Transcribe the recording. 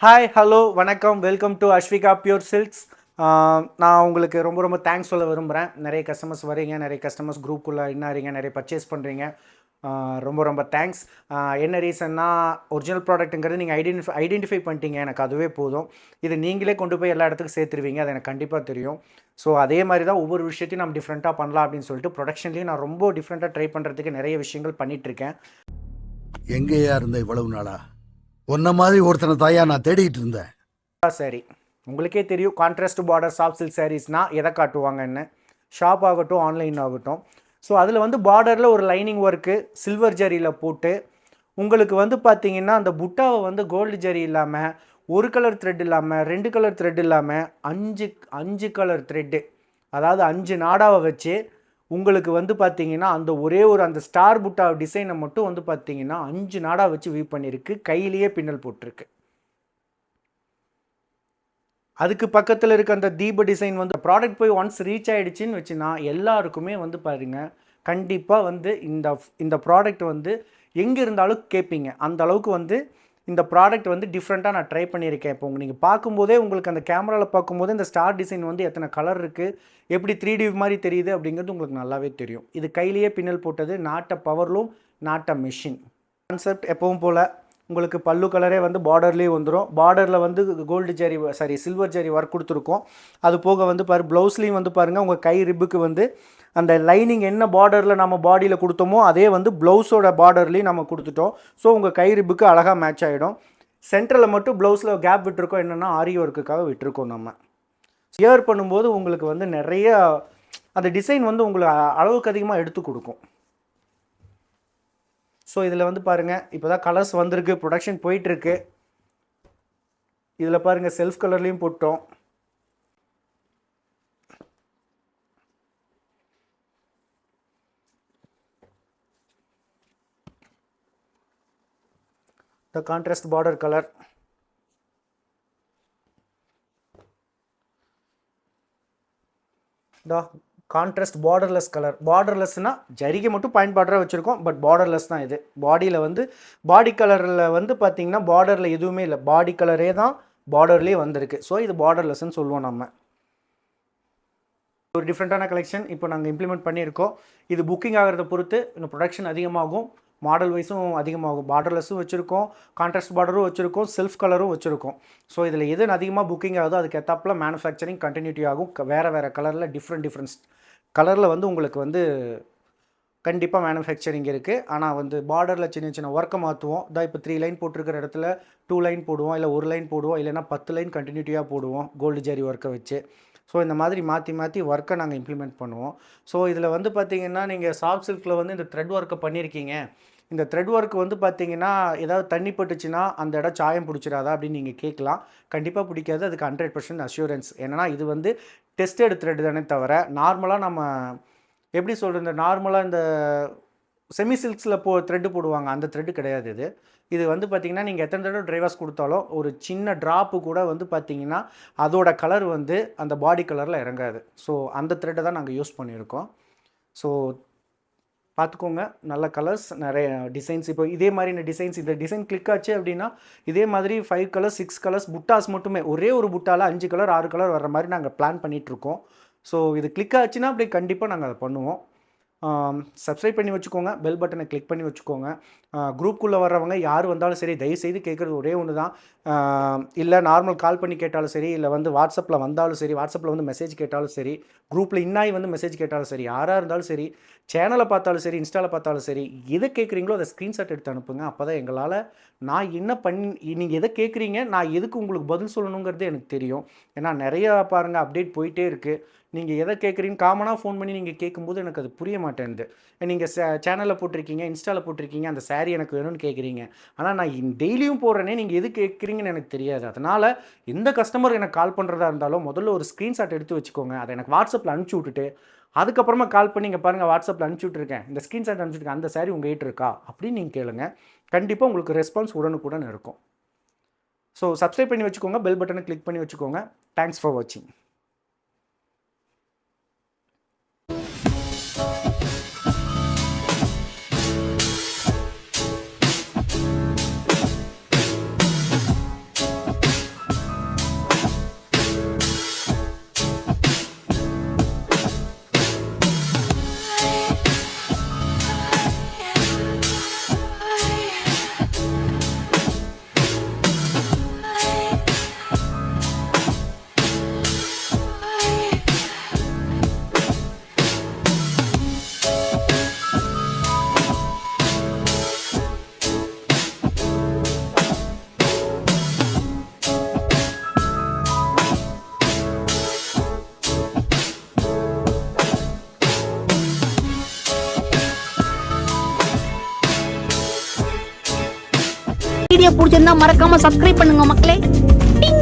Hi hello வணக்கம் welcome to Aswika pure silks. நான் உங்களுக்கு ரொம்ப ரொம்ப தேங்க்ஸ் சொல்ல விரும்புகிறேன். நிறைய கஸ்டமர்ஸ் வரீங்க, நிறைய கஸ்டமர்ஸ் குரூப்புக்குள்ளே இன்னாரீங்க, நிறைய பர்ச்சேஸ் பண்ணுறீங்க. ரொம்ப ரொம்ப தேங்க்ஸ். என்ன ரீசன்னா, ஒரிஜினல் ப்ராடக்ட்டுங்கிறது நீங்கள் ஐடென்டிஃபை பண்ணிட்டீங்க, எனக்கு அதுவே போதும். இது நீங்களே கொண்டு போய் எல்லா இடத்துக்கும் சேர்த்துருவீங்க, அது எனக்கு கண்டிப்பாக தெரியும். ஸோ அதே மாதிரி தான் ஒவ்வொரு விஷயத்தையும் நம்ம டிஃப்ரெண்ட்டாக பண்ணலாம் அப்படின்னு சொல்லிட்டு ப்ரொடக்ஷன்லேயும் நான் ரொம்ப டிஃப்ரெண்ட்டாக ட்ரை பண்ணுறதுக்கு நிறைய விஷயங்கள் பண்ணிகிட்ருக்கேன். எங்கேயா இருந்த இவ்வளவு நாளா? ஒன்ன மாதிரி ஒருத்தனை தாயா நான் தேடிட்டு இருந்தேன். சரி, உங்களுக்கே தெரியும் கான்ட்ராஸ்ட் பார்டர் சாஃப்ட் சில்க் சாரீஸ்னால் எதை காட்டுவாங்கன்னு. ஷாப் ஆகட்டும், ஆன்லைன் ஆகட்டும். ஸோ அதில் வந்து பார்டரில் ஒரு லைனிங் ஒர்க்கு சில்வர் ஜரியில் போட்டு உங்களுக்கு வந்து பார்த்தீங்கன்னா அந்த புட்டாவை வந்து கோல்டு ஜரி இல்லாமல், ஒரு கலர் த்ரெட் இல்லாமல், 2 கலர் த்ரெட் இல்லாமல், அஞ்சு கலர் த்ரெட்டு, அதாவது 5 நாடாவை வச்சு உங்களுக்கு வந்து பார்த்தீங்கன்னா அந்த ஒரே ஒரு அந்த ஸ்டார் புட்டா டிசைனை மட்டும் வந்து பார்த்தீங்கன்னா 5 நாடா வச்சு வீவ் பண்ணியிருக்கு. கையிலேயே பின்னல் போட்டிருக்கு. அதுக்கு பக்கத்தில் இருக்க அந்த தீப டிசைன் வந்து ப்ராடக்ட் போய் ஒன்ஸ் ரீச் ஆகிடுச்சின்னு வச்சுன்னா எல்லாருக்குமே வந்து பாருங்கள், கண்டிப்பாக வந்து இந்த ப்ராடக்ட் வந்து எங்கே இருந்தாலும் கேட்பீங்க. அந்த அளவுக்கு வந்து இந்த ப்ராடக்ட் வந்து டிஃப்ரெண்ட்டாக நான் ட்ரை பண்ணியிருக்கேன். இப்போ நீங்கள் பார்க்கும்போதே உங்களுக்கு அந்த கேமராவில் பார்க்கும்போதே இந்த ஸ்டார் டிசைன் வந்து எத்தனை கலர் இருக்குது, எப்படி 3D மாதிரி தெரியுது அப்படிங்கிறது உங்களுக்கு நல்லாவே தெரியும். இது கையிலேயே பின்னல் போட்டது, நாட்ட பவர்லூம், நாட்ட மிஷின் கான்செப்ட். எப்பவும் போல் உங்களுக்கு பல்லு கலரே வந்து பார்டர்லேயே வந்துடும். பார்டரில் வந்து gold zari silver zari work கொடுத்துருக்கோம். அது போக வந்து ப்ளவுஸ்லேயும் வந்து பாருங்கள், உங்கள் கை ரிப்புக்கு வந்து அந்த லைனிங் என்ன பார்டரில் நம்ம பாடியில் கொடுத்தோமோ அதே வந்து ப்ளவுஸோட பார்டர்லேயும் நம்ம கொடுத்துட்டோம். ஸோ உங்கள் கை ரிப்புக்கு அழகாக மேட்ச் ஆகிடும். சென்டரில் மட்டும் ப்ளவுஸில் கேப் விட்டுருக்கோம், என்னென்னா ஆரி ஒர்க்குக்காக விட்டுருக்கோம். நம்ம ஸ்டியர் பண்ணும்போது உங்களுக்கு வந்து நிறைய அந்த டிசைன் வந்து உங்களுக்கு அளவுக்கு அதிகமாக எடுத்து கொடுக்கும். ஸோ இதில் வந்து பாருங்கள், இப்போ தான் கலர்ஸ் வந்திருக்கு, ப்ரொடக்ஷன் போயிட்டுருக்கு. இதில் பாருங்கள், செல்ஃப் கலர்லேயும் போட்டோம். The contrast border colour. Contrast borderless colour. பார்டர்லெஸ்னால் ஜரிகை மட்டும் பாயிண்ட் பார்டராக வச்சுருக்கோம், பட் பார்டர்லெஸ் தான் இது. பாடியில் வந்து பாடி கலரில் வந்து பார்த்திங்கன்னா பார்டரில் எதுவுமே இல்லை, பாடி கலரே தான் பார்டர்லேயே வந்திருக்கு. ஸோ இது பார்டர்லெஸ்ன்னு சொல்லுவோம். நம்ம ஒரு டிஃப்ரெண்ட்டான கலெக்ஷன் இப்போ நாங்கள் இம்ப்ளிமெண்ட் பண்ணியிருக்கோம். இது புக்கிங் ஆகிறத பொறுத்து இன்னும் ப்ரொடக்ஷன் அதிகமாகும், மாடல் வைஸும் அதிகமாகும். பார்டர்லெஸ்ஸும் வச்சுருக்கோம், கான்ட்ராஸ்ட் பார்டரும் வச்சுருக்கோம், செல்ஃப் கலரும் வச்சுருக்கோம். ஸோ இதில் எது அதிகமாக புக்கிங் ஆகுதோ அதுக்கு ஏற்றாப்பில் மேனுஃபேக்சரிங் கண்டினியூட்டி ஆகும். வேறு கலரில் டிஃப்ரெண்ட் கலரில் வந்து உங்களுக்கு வந்து கண்டிப்பாக மேனுஃபேக்சரிங் இருக்குது. ஆனால் வந்து பார்டரில் சின்ன ஒர்க்கை மாற்றுவோம். தான் இப்போ 3 லைன் போட்டிருக்கிற இடத்துல 2 லைன் போடுவோம், இல்லை 1 லைன் போடுவோம், இல்லைனா 10 லைன் கண்டினியூட்டியாக போடுவோம் கோல்டு ஜரி ஒர்க்கை வச்சு. ஸோ இந்த மாதிரி மாற்றி ஒர்க்கை நாங்கள் இம்ப்ளிமெண்ட் பண்ணுவோம். ஸோ இதில் வந்து பார்த்திங்கன்னா நீங்கள் சாஃப்ட் சில்கில் வந்து இந்த த்ரெட் ஒர்க்கை பண்ணியிருக்கீங்க. இந்த த்ரெட் ஒர்க் வந்து பார்த்திங்கன்னா ஏதாவது தண்ணி பட்டுச்சுன்னா அந்த இடம் சாயம் பிடிச்சிடாதா அப்படின்னு நீங்கள் கேட்கலாம். கண்டிப்பாக பிடிக்காது, அதுக்கு 100% அஷ்யூரன்ஸ். ஏன்னா இது வந்து டெஸ்டட் த்ரெட் தானே தவிர, நார்மலாக நம்ம எப்படி சொல்கிறது, இந்த நார்மலாக இந்த செமி சில்க்ஸில் த்ரெட்டு போடுவாங்க, அந்த த்ரெட்டு கிடையாது இது. இது வந்து பார்த்திங்கன்னா நீங்கள் எத்தனை தடவை ட்ரை வாஷ் கொடுத்தாலும் ஒரு சின்ன ட்ராப்பு கூட வந்து பார்த்திங்கன்னா அதோட கலர் வந்து அந்த பாடி கலரில் இறங்காது. ஸோ அந்த த்ரெட்டை தான் நாங்கள் யூஸ் பண்ணியிருக்கோம். ஸோ பார்த்துக்கோங்க, நல்ல கலர்ஸ், நிறைய டிசைன்ஸ். இப்போ இதே மாதிரி இந்த டிசைன் கிளிக் ஆச்சு அப்படின்னா இதே மாதிரி 5 கலர்ஸ் 6 கலர்ஸ் புட்டாஸ் மட்டுமே, ஒரே ஒரு புட்டாவில் 5 கலர் 6 கலர் வர்ற மாதிரி நாங்கள் பிளான் பண்ணிகிட்ருக்கோம். ஸோ இது கிளிக் ஆச்சுன்னா அப்படி கண்டிப்பாக நாங்கள் அதை பண்ணுவோம். சப்ஸ்கிரைப் பண்ணி வச்சுக்கோங்க, பெல் பட்டனை கிளிக் பண்ணி வச்சுக்கோங்க. குரூப்புக்குள்ளே வர்றவங்க யார் வந்தாலும் சரி, தயவுசெய்து கேட்குறது ஒரே ஒன்று தான். இல்லை நார்மல் கால் பண்ணி கேட்டாலும் சரி, இல்லை வந்து வாட்ஸ்அப்பில் வந்தாலும் சரி, வாட்ஸ்அப்பில் வந்து மெசேஜ் கேட்டாலும் சரி, குரூப்பில் இன்னாய் வந்து மெசேஜ் கேட்டாலும் சரி, யாராக இருந்தாலும் சரி, சேனலை பார்த்தாலும் சரி, இன்ஸ்டாவில் பார்த்தாலும் சரி, எதை கேட்குறீங்களோ அதை ஸ்க்ரீன்ஷாட் எடுத்து அனுப்புங்க. அப்போ தான் எங்களால் நான் என்ன நீங்கள் எதை கேட்குறீங்க, நான் எதுக்கு உங்களுக்கு பதில் சொல்லணுங்கிறது எனக்கு தெரியும். ஏன்னா நிறையா பாருங்கள் அப்டேட் போயிட்டே இருக்குது. நீங்கள் எதை கேட்குறீங்க காமனாக ஃபோன் பண்ணி நீங்கள் கேட்கும்போது எனக்கு அது புரிய மாட்டேங்குது. நீங்கள் சேனலில் போட்டிருக்கீங்க, இன்ஸ்டாவில் போட்டிருக்கீங்க, அந்த சாரீ எனக்கு வேணும்னு கேட்குறீங்க. ஆனால் நான் டெய்லியும் போடுறேனே, நீங்கள் எது கேட்குறீங்கன்னு எனக்கு தெரியாது. அதனால் எந்த கஸ்டமர் எனக்கு கால் பண்ணுறதா இருந்தாலும் முதல்ல ஒரு ஸ்க்ரீன்ஷாட் எடுத்து வச்சுக்கோங்க. அதை எனக்கு வாட்ஸ்அப்பில் அனுப்பிச்சி விட்டுட்டு அதுக்கப்புறமா கால் பண்ணி இங்கே பாருங்கள் வாட்ஸ்அப்பில் அனுப்பிச்சி விட்ருக்கேன், இந்த ஸ்க்ரீன்ஷாட் அனுப்பிச்சிருக்கேன், அந்த சாரீ உங்கள் கிட்ட இருக்கா அப்படின்னு நீங்கள் கேளுங்க. கண்டிப்பாக உங்களுக்கு ரெஸ்பான்ஸ் உடனுக்குடன் இருக்கும். ஸோ சப்ஸ்கிரைப் பண்ணி வச்சுக்கோங்க, பெல் பட்டனை கிளிக் பண்ணி வச்சுக்கோங்க. தேங்க்ஸ் ஃபார் வாட்சிங். பிடிச்சிருந்தா மறக்காம சப்ஸ்கிரைப் பண்ணுங்க மக்களே. டிங்.